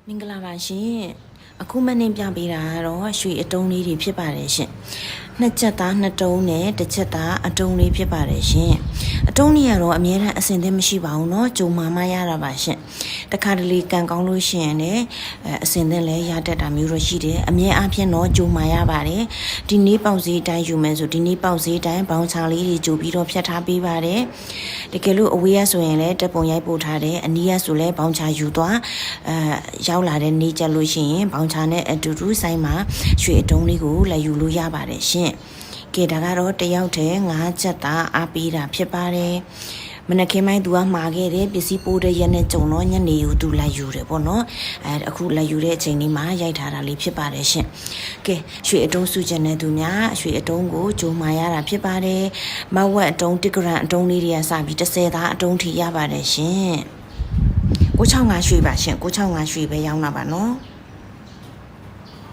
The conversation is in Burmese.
မင်္ဂလာပါရှင်အခုမနေ့ပြပေးတာကတော့ရွှေအတုံးလေးတွေဖြစ်ပါတယ်ရှင်နှစ်ချက်သားနှစ်တုံးနဲ့တစ်ချက်သားအတုံးလေးဖြစ်ပါတယ်ရှင်အတုံးလေးကတော့အများအားအဆင်သင့်မရှိပါဘူးเนาะဂျုံမာမရတာပါရှင်တခါတလေကန်ကောင်းလို့ရှိရင်လည်းအဆင်သင့်လည်းရတတ်တာမျိုးတော့ရှိတယ်အများအားဖြင့်တော့ဂျုံမာရပါတယ်ဒီနေ့ပေါက်စည်းတိုင်းယူမယ်ဆိုဒီနေ့ပေါက်စည်းတိုင်းဘောင်းချာလေးတွေဂျိုပြီးတော့ဖြတ်ထားပေးပါတယ်တကယ်လို့အဝေးရဆိုရင်လည်းတက်ပုံရိုက်ပို့ထားတယ်အနီးရဆိုလည်းဘောင်းချာယူသွားရောက်လာတဲ့နေ့ကျလို့ရှိရင်ဘောင်းချာနဲ့အတူတူဆိုင်မှာရွှေအတုံးလေးကိုလည်းယူလို့ရပါတယ်ရှင်ကဲဒါကတော့တယောက်တည်း9ချက်သားအားပေးတာဖြစ်ပါတယ်မနက်ခင်းပိုင်းသူကမှာခဲ့တယ်ပစ္စည်းပိုးတဲ့ရက်နဲ့ကြုံတော့ညနေကိုသူလိုက်ယူတယ်ပေါ့နော်အခုလိုက်ယူတဲ့အချိန်လေးမှာရိုက်ထားတာလေးဖြစ်ပါတယ်ရှင်ကဲရွှေအတုံးစုချက်နဲ့သူများရွှေအတုံးကိုဂျုံမာရတာဖြစ်ပါတယ်မဝက်အတုံး1 gram အတုံးလေးတွေကစပြီး30သားအတုံးထိရပါတယ်ရှင်965ရွှေပါရှင်965ရွှေပဲရောင်းတာပါနော်